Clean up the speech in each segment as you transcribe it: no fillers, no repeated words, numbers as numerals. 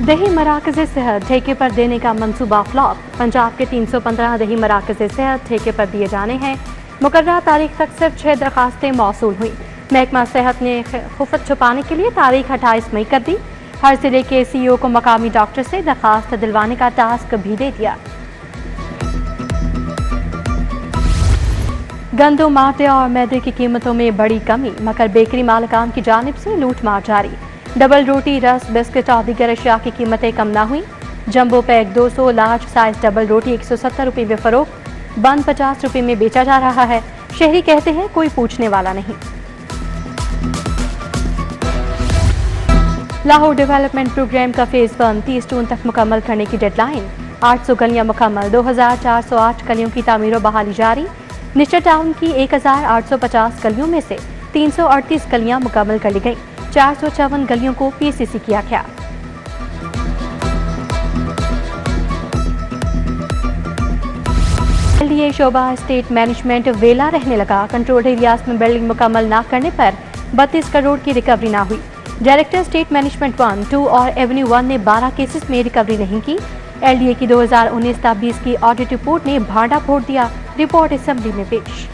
دیہی مراکز صحت ٹھیکے پر دینے کا منصوبہ فلاپ۔ پنجاب کے 315 دیہی مراکز صحت ٹھیکے پر دیے جانے ہیں۔ مقررہ تاریخ تک صرف 6 درخواستیں موصول ہوئیں۔ محکمہ صحت نے خفت چھپانے کے لیے تاریخ 28 مئی کر دی۔ ہر ضلع کے سی ای او کو مقامی ڈاکٹر سے درخواست دلوانے کا ٹاسک بھی دے دیا۔ گندم، آٹے اور میدے کی قیمتوں میں بڑی کمی، مگر بیکری مالکان کی جانب سے لوٹ مار جاری۔ ڈبل روٹی، رس، بسکٹ اور دیگر اشیاء کی قیمتیں کم نہ ہوئیں۔ جمبو پیک 200، لارج سائز ڈبل روٹی 170 روپے میں فروخت، بند 50 روپے میں بیچا جا رہا ہے۔ شہری کہتے ہیں کوئی پوچھنے والا نہیں۔ لاہور ڈیولپمنٹ پروگرام کا فیز 1 30 جون تک مکمل کرنے کی ڈیڈ لائن۔ 800 گلیاں مکمل، 2408 گلیوں کی تعمیر و بحالی جاری۔ نشتر ٹاؤن کی 1850 گلیوں میں سے 338 گلیاں مکمل کر لی گئیں، 454 گلیوں کو پی سی سی کیا گیا۔ LDA شعبہ اسٹیٹ مینجمنٹ ویلا رہنے لگا۔ کنٹرول ایریاز میں بلڈنگ مکمل نہ کرنے پر 32 کروڑ کی ریکوری نہ ہوئی۔ ڈائریکٹر اسٹیٹ مینجمنٹ 1، 2 اور ایونیو 1 نے 12 کیسز میں ریکوری نہیں کی۔ LDA کی 2019-20 کی آڈٹ رپورٹ نے بھانڈا پھوڑ دیا۔ رپورٹ اسمبلی میں پیش۔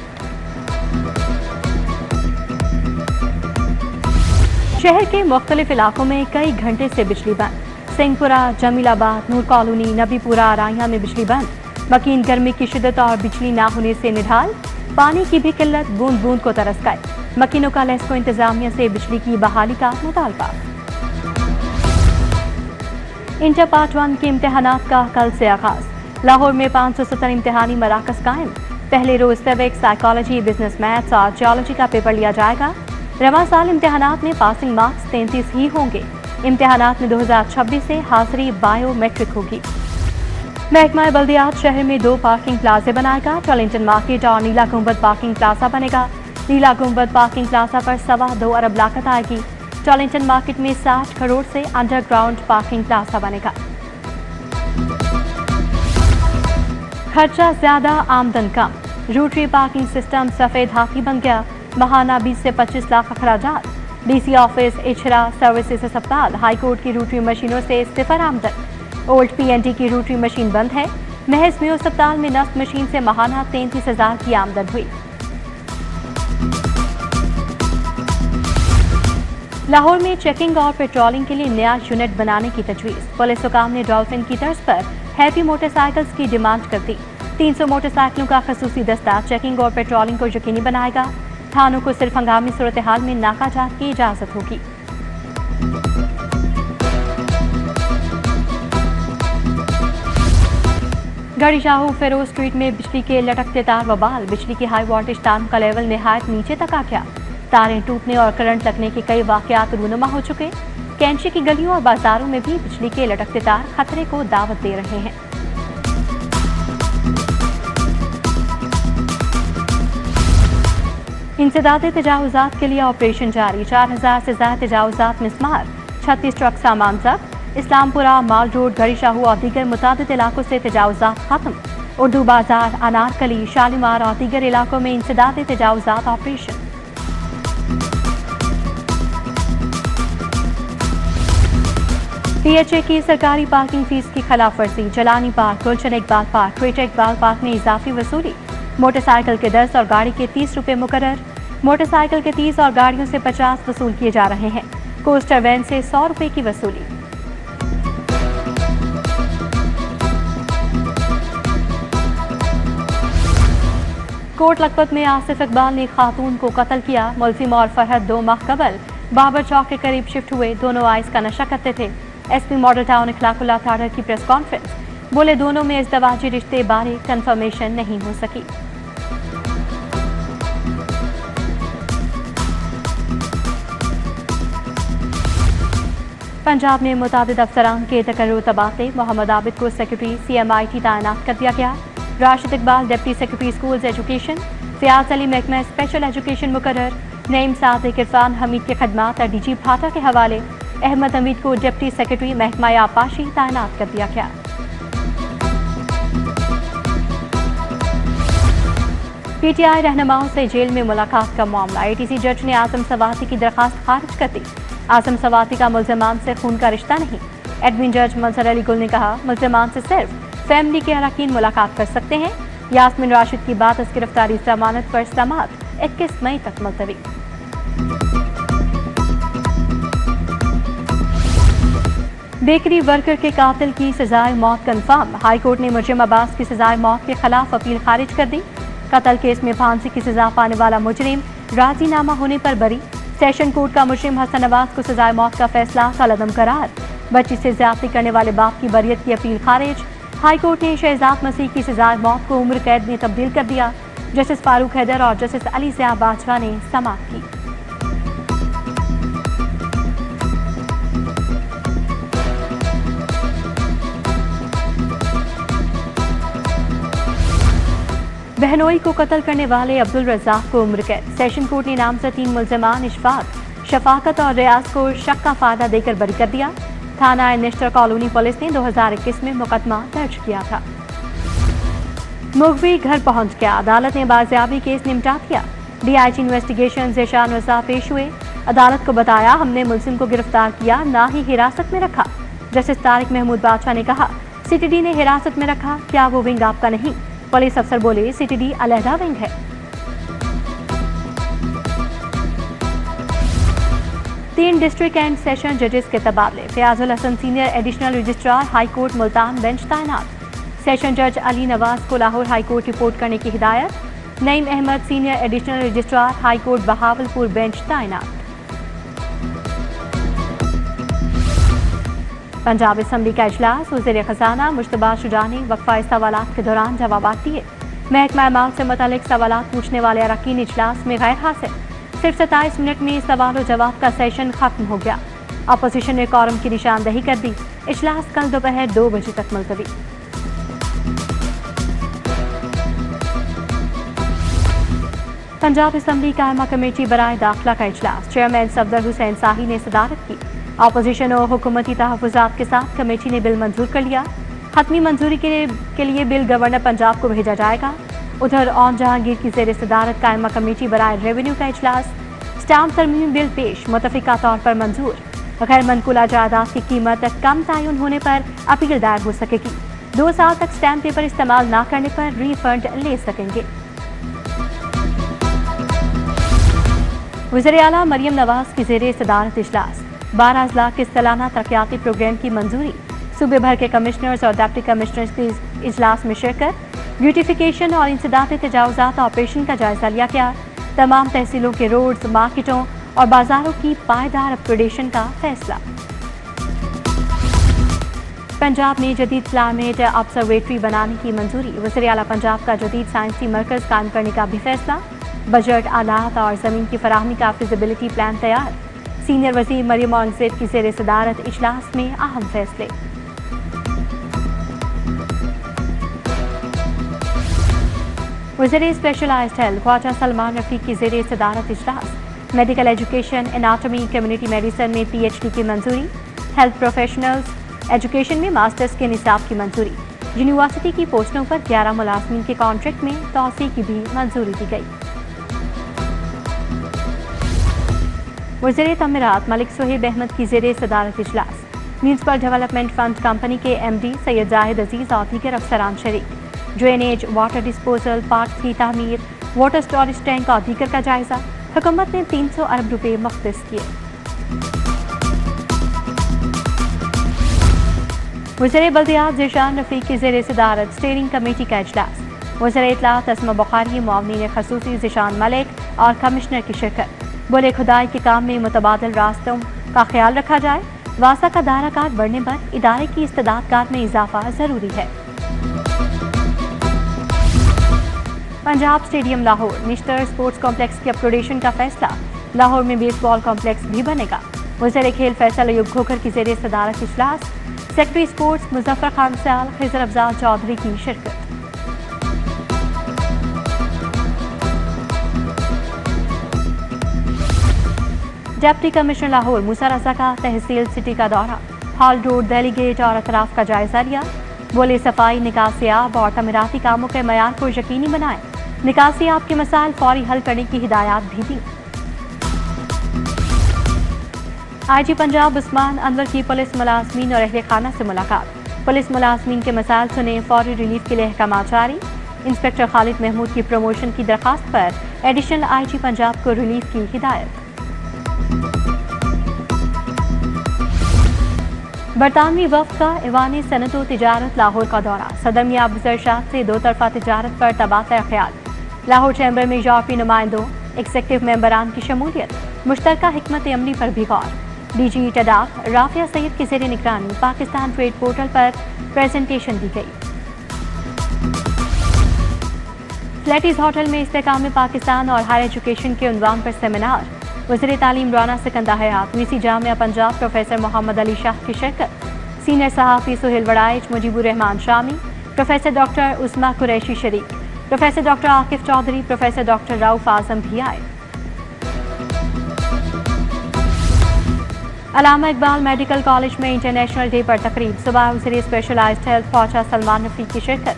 شہر کے مختلف علاقوں میں کئی گھنٹے سے بجلی بند۔ سنگھ پورہ، جمیل آباد، نور کالونی، نبی پورہ، رائیاں میں بجلی بند۔ مکین گرمی کی شدت اور بجلی نہ ہونے سے نڈھال، پانی کی بھی قلت بوند بوند کو ترس گئے۔ مکینوں کا لیسکو انتظامیہ سے بجلی کی بحالی کا مطالبہ۔ انٹر پارٹ 1 کے امتحانات کا کل سے آغاز۔ لاہور میں 570 امتحانی مراکز قائم۔ پہلے روز سیوکس، سائیکالوجی، بزنس میتھس اور جیولوجی کا پیپر لیا جائے گا۔ رواں سال امتحانات میں پاسنگ مارکس 33 ہی ہوں گے۔ امتحانات میں 2026 سے حاضری بائیو میٹرک ہوگی۔ محکمہ بلدیات شہر میں 2 پارکنگ پلازے بنائے گا۔ ٹارلنگٹن مارکیٹ اور نیلا گنبد پارکنگ پلازا بنے گا۔ نیلا گنبد پارکنگ پلازا پر 2.25 ارب لاگت آئے گی۔ ٹارلنگٹن مارکیٹ میں 60 کروڑ سے انڈر گراؤنڈ پارکنگ پلازا بنے گا۔ خرچہ زیادہ، آمدن کم، روٹری پارکنگ سسٹم سفید ہاتھی بن گیا۔ ماہانہ 20 سے 25 لاکھ اخراجات۔ D C office, Ichhra services ہسپتال، ہائی کورٹ کی روٹری مشینوں سے صفر آمدن۔ اولڈ پی این ڈی کی روٹری مشین بند ہے۔ محض میو ہسپتال میں نفت مشین سے ماہانہ 33,000 کی آمدن ہوئی۔ لاہور میں چیکنگ اور پیٹرولنگ کے لیے نیا یونٹ بنانے کی تجویز۔ پولیس حکام نے ڈولفن کی طرز پر ہیپی موٹر سائیکلز کی ڈیمانڈ کر دی۔ 300 موٹر سائیکلوں کا خصوصی دستہ چیکنگ اور پیٹرولنگ کو یقینی بنائے گا۔ تھانوں کو صرف ہنگامی صورتحال میں ناکہ جات کی اجازت ہوگی۔ گڑھی شاہو فیروز اسٹریٹ میں بجلی کے لٹکتے تار و بال۔ بجلی کی ہائی وولٹیج تاروں کا لیول نہایت نیچے تک آ گیا۔ تاریں ٹوٹنے اور کرنٹ لگنے کے کئی واقعات رونما ہو چکے۔ کینچی کی گلیوں اور بازاروں میں بھی بجلی کے لٹکتے تار خطرے کو دعوت دے رہے ہیں۔ انسداد تجاوزات کے لیے آپریشن جاری۔ 4000 سے زائد تجاوزات مسمار، 36 ٹرک سامان ضبط۔ اسلام پورہ، مال روڈ، گڑھی شاہو اور دیگر متعدد علاقوں سے تجاوزات ختم۔ اردو بازار، انارکلی، شالیمار اور دیگر علاقوں میں انسداد تجاوزات آپریشن۔ پی ایچ اے کی سرکاری پارکنگ فیس کی خلاف ورزی۔ جلانی park, Gulshan Iqbal park, Quetta Iqbal park میں اضافی وصولی۔ موٹر سائیکل کے 10 اور گاڑی کے 30 روپے مقرر۔ موٹر سائیکل کے 30 اور گاڑیوں سے 50 وصول کیے جا رہے ہیں۔ کوسٹر وین سے 100 روپے کی وصولی۔ کوٹ لکھپت میں آصف اقبال نے خاتون کو قتل کیا۔ ملزم اور فرحت 2 ماہ قبل بابر چوک کے قریب شفٹ ہوئے۔ دونوں آئس کا نشہ کرتے تھے۔ ایس پی ماڈل ٹاؤن اخلاق اللہ تھاڑر کی پریس کانفرنس، بولے دونوں میں ازدواجی رشتے بارے کنفرمیشن نہیں ہو سکی۔ پنجاب میں متعدد افسران کے تقرر تبادلے۔ محمد عابد کو سیکرٹری CMIT تعینات کر دیا گیا۔ Rashid Iqbal deputy secretary schools education. Fayyaz Ali محکمہ اسپیشل ایجوکیشن مقرر۔ نعیم صادق عرفان حمید کی خدمات اور DG بھاٹا کے حوالے۔ احمد حمید کو ڈپٹی سیکرٹری محکمہ آبپاشی تعینات کر دیا گیا۔ PTI رہنماؤں سے جیل میں ملاقات کا معاملہ۔ ATC جج نے اعظم سواتی کی درخواست خارج کر دی۔ اعظم سواتی کا ملزمان سے خون کا رشتہ نہیں، एडमिन जज मंसर अली गुल ने कहा, मुल्ज़िमान से सिर्फ फैमिली के अरकान मुलाकात कर सकते हैं। यास्मीन राशिद की बाद गिरफ्तारी जमानत पर समाअत 21 मई तक मुलतवी। बेकरी वर्कर के कातिल की सजाए मौत कन्फर्म। हाई कोर्ट ने मुजरिम अब्बास की सजाए मौत के खिलाफ अपील खारिज कर दी। कत्ल केस में फांसी की सजा पाने वाला मुजरिम राजीनामा होने पर बरी। सेशन कोर्ट का मुजरिम हसन नवाज को सजाए मौत का फैसला कलअदम करार। बच्ची से ज्यादती करने वाले बाप की बरियत की अपील खारिज। हाई कोर्ट ने शहजाद मसीह की सजाए मौत को उम्र कैद में तब्दील कर दिया। जस्टिस फारूक हैदर और जस्टिस अली ज़िया बाजवा ने समाअत की। बहनोई को कत्ल करने वाले अब्दुल रज़ाक को उम्र कैद। सेशन कोर्ट ने नामजद 3 मुल्ज़िमान इशफाक, शफाकत और रियाज को शक का फायदा देकर बरी कर दिया। थाना निश्तर कॉलोनी पुलिस ने 2021 में मुकदमा दर्ज किया था। मुगवी घर पहुंच गया, अदालत ने बाजियाबी केस निपटा दिया। DIG इन्वेस्टिगेशन ज़ेशान रज़ा पेश हुए। अदालत को बताया, हमने मुल्ज़िम को गिरफ्तार किया, ना ही हिरासत में रखा। जस्टिस तारिक महमूद बादशाह ने कहा, CTD ने हिरासत में रखा, क्या वो विंग आपका नहीं? पुलिस अफसर बोले, CTD अलहदा विंग है। तीन डिस्ट्रिक्ट एंड सेशन जजेस के तबादले। Fayazul Hasan senior additional registrar high court Multan bench तैनात। सेशन जज अली नवाज को लाहौर हाई कोर्ट रिपोर्ट करने की हिदायत। Naeem Ahmad senior additional registrar high court Bahawalpur bench तैनात। पंजाब असम्बली का इजलास। वज़ीर खजाना मुश्तबा शुजा ने वक्फा सवालात के दौरान जवाबात दिए। महकमा माल से मुतालिक सवालात पूछने वाले अरकान इजलास में गैर हासिल। सिर्फ 27 मिनट में सवाल और जवाब का सेशन खत्म हो गया। अपोजिशन ने कौरम की निशानदही कर दी। इजलास कल दोपहर 2 बजे तक मुलतवी। पंजाब असम्बली कायमा कमेटी बराए दाखिला का इजलास। चेयरमैन सफदर हुसैन साही ने सदारत की। अपोजिशन और हुकूमती तहफ़्फ़ुज़ात के साथ कमेटी ने बिल मंजूर कर लिया। हतमी मंजूरी के लिए बिल गवर्नर पंजाब को भेजा जाएगा। उधर ऑन जहांगीर की ज़ेर सदारत कायमा कमेटी बराए रेवेन्यू का इजलास। स्टाम्प तरमीम बिल पेश, मुतफ़िका तौर पर मंजूर। गैर मनकुला जायदाद की कीमत कम तयन होने पर अपील दायर हो सकेगी। 2 साल तक स्टैम्प पेपर इस्तेमाल न करने पर रिफंड ले सकेंगे। वज़ीर आला मरियम नवाज की ज़ेर सदारत इजलास। 12 अजला के सालाना तरक्याती प्रोग्राम की मंजूरी। सूबे भर के कमिश्नर्स और डिप्टी कमिश्नर्स की इजलास में शिरकत। ब्यूटिफिकेशन और इंसदाती तजावुज़ात ऑपरेशन का जायजा लिया गया। तमाम तहसीलों के रोड्स, मार्केटों और बाजारों की पायदार अपग्रेडेशन का फैसला। पंजाब में जदीद क्लाइमेट ऑब्जर्वेटरी बनाने की मंजूरी। वज़ीर आला पंजाब का जदीद साइंसी मरकज़ कायम करने का भी फैसला। बजट, आलात और ज़मीन की फराहमी का फिजिबिलिटी प्लान तैयार। सीनियर वज़ीर मरियम औरंगज़ेब की ज़ेर सदारत इजलास में अहम फैसले। वज़ीर स्पेशलाइज्ड हेल्थ ख्वाजा सलमान रफ़ीक की ज़ेर सदारत इजलास। Medical education, anatomy, community medicine में PhD की मंजूरी। हेल्थ प्रोफेशनल्स एजुकेशन में मास्टर्स के निसाब की मंजूरी। यूनिवर्सिटी की पोस्टों पर 11 मुलाजमीन के कॉन्ट्रैक्ट में तौसीक़ की भी मंजूरी दी गई। वज़ीर तमीरात मलिक सोहेब अहमद की ज़ेर सदारत इजलास। म्यूनसिपल डेवलपमेंट फंड कंपनी के MD सैयद जाहिद अजीज़ और दीगर अफसरान शरीक। ड्रेनेज, वाटर डिस्पोजल, पार्क की तामीर, वाटर स्टोरेज टैंक और दीगर का जायजा। हुकूमत ने 300 अरब रुपए मुख्तस किए। वज़ीर बल्दियात ज़ीशान रफ़ीक की ज़ेर सदारत स्टीयरिंग कमेटी का इजलास। वज़ीर इत्तलात अस्मा बुखारी, मुआवनीन ख़ुसूसी ज़ीशान मलिक और कमिश्नर की शिरकत। बोले, खुदाई के काम में मुतबादिल रास्तों का ख्याल रखा जाए। वासा का दायरा कार बढ़ने पर इदारे की इस्तेदाद कार में इजाफा ज़रूरी है। Punjab stadium Lahore. Nishtar sports complex की अपग्रेडेशन का फैसला। लाहौर में बेसबॉल कॉम्प्लेक्स भी बनेगा। वज़ीर खेल फैसल अयूब खोखर की ज़ेर सदारत इजलास। सेक्रेटरी स्पोर्ट्स मुजफ्फर खान सयाल, खिज़र अफजाल चौधरी की शिरकत। डिप्टी कमिश्नर लाहौर मूसा रज़ा का तहसील सिटी का दौरा। हॉल रोड, दिल्ली गेट और अतराफ का जायजा लिया। बोले, सफाई, निकासियाब और तमीराती कामों के मयार को यकीनी बनाएं। निकासियाब के मसाइल फौरी हल करने की हिदायत भी दी। IG पंजाब उस्मान अनवर की पुलिस मुलाजमीन और अहले खाना से मुलाकात। पुलिस मुलाजमीन के मसाइल सुने, फौरी रिलीफ के लिए अहकाम जारी। इंस्पेक्टर खालिद महमूद की प्रमोशन की दरखास्त पर एडिशनल IG पंजाब को रिलीफ की हिदायत। बरतानवी वफ्द का ऐवान सनअत व तिजारत लाहौर का दौरा। सदर मियां अब्दुल इरशाद से दो तरफा तिजारत पर तबादला ख्याल। लाहौर चैम्बर में यूरोपीय नुमाइंदों, एग्जीक्यूटिव मेंबरान की शमूलियत। मुश्तरका हिकमत अमली पर भी गौर। DG टडाक राफिया सईद की ज़ेर निगरानी पाकिस्तान ट्रेड पोर्टल पर प्रेजेंटेशन दी गई। फ्लैटीज होटल में इस्तेकाम पाकिस्तान और हायर एजुकेशन के उन्वान पर सेमिनार। वज़ीर तालीम राना सिकंदर हयात, VC जामिया पंजाब प्रोफेसर मोहम्मद अली शाह की शिरकत। सीनियर सहाफ़ी सुहेल वड़ाइच, मुजीबुर रहमान शामी, प्रोफेसर डॉक्टर उस्मा कुरैशी शरीक, professor doctor Akif Chaudhry, professor doctor Rauf Azam भी आए। अल्लामा इकबाल मेडिकल कॉलेज में इंटरनेशनल डे पर तकरीब। सुबह वज़ीर स्पेशलाइज्ड हेल्थ पहुंचा सलमान रफ़ी की शिरकत।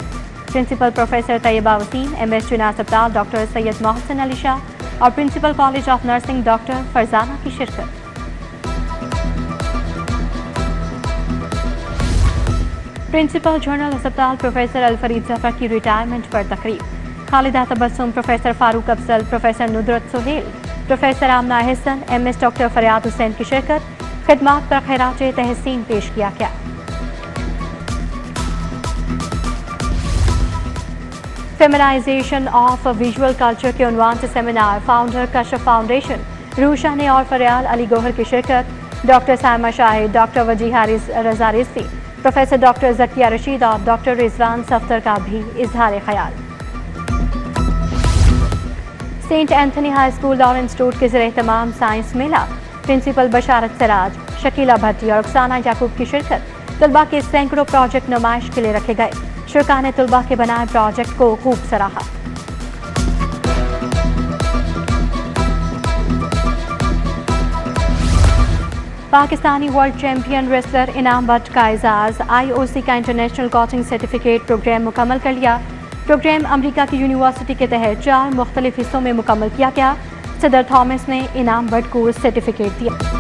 Principal professor Tayyaba Waseem, MS जुनास अस्पताल डॉक्टर सैयद मोहसिन अली शाह और principal college of nursing doctor Farzana की शिरकत। प्रिंसिपल जनरल अस्पताल प्रोफेसर अलफरीद जफर की रिटायरमेंट पर तकरीब। Khalida Tabassum, professor Farooq Afzal, professor Nudrat Suhail, professor Amna Ahsan, MS doctor Faryad Hussain की शिरकत। खिदमात पर खैरात तहसीन पेश किया गया। फेमिनाइजेशन ऑफ विजुअल कल्चर के उन्वान से सेमिनार। फाउंडर कशफ फाउंडेशन रूशा ने और फरियाल अली गौहर की शिरकत। Doctor Saima Shahid, doctor Waji Haris Raza Rizvi, professor doctor Zakia Rashid और डॉक्टर रिजवान सफ्तर का भी इजहार ख्याल। Saint Anthony high school Lawrence road के ज़ेर एहतमाम साइंस मेला। प्रिंसिपल बशारत सिराज, शकीला भट्टी और रुखसाना याकूब की शिरकत। तलबा के सैकड़ों प्रोजेक्ट नुमाइश के लिए रखे गए। शुरा ने तलबा के बनाए प्रोजेक्ट को खूब सराहा। पाकिस्तानी वर्ल्ड चैंपियन रेसलर इनाम भट्ट का एजाज। IOC का इंटरनेशनल कोचिंग सर्टिफिकेट प्रोग्राम मुकम्मल कर लिया। प्रोग्राम अमेरिका की यूनिवर्सिटी के तहत 4 मुख्तलिफ हिस्सों में मुकम्मल किया गया। सदर थॉमस ने इनाम भट्ट को सर्टिफिकेट दिया।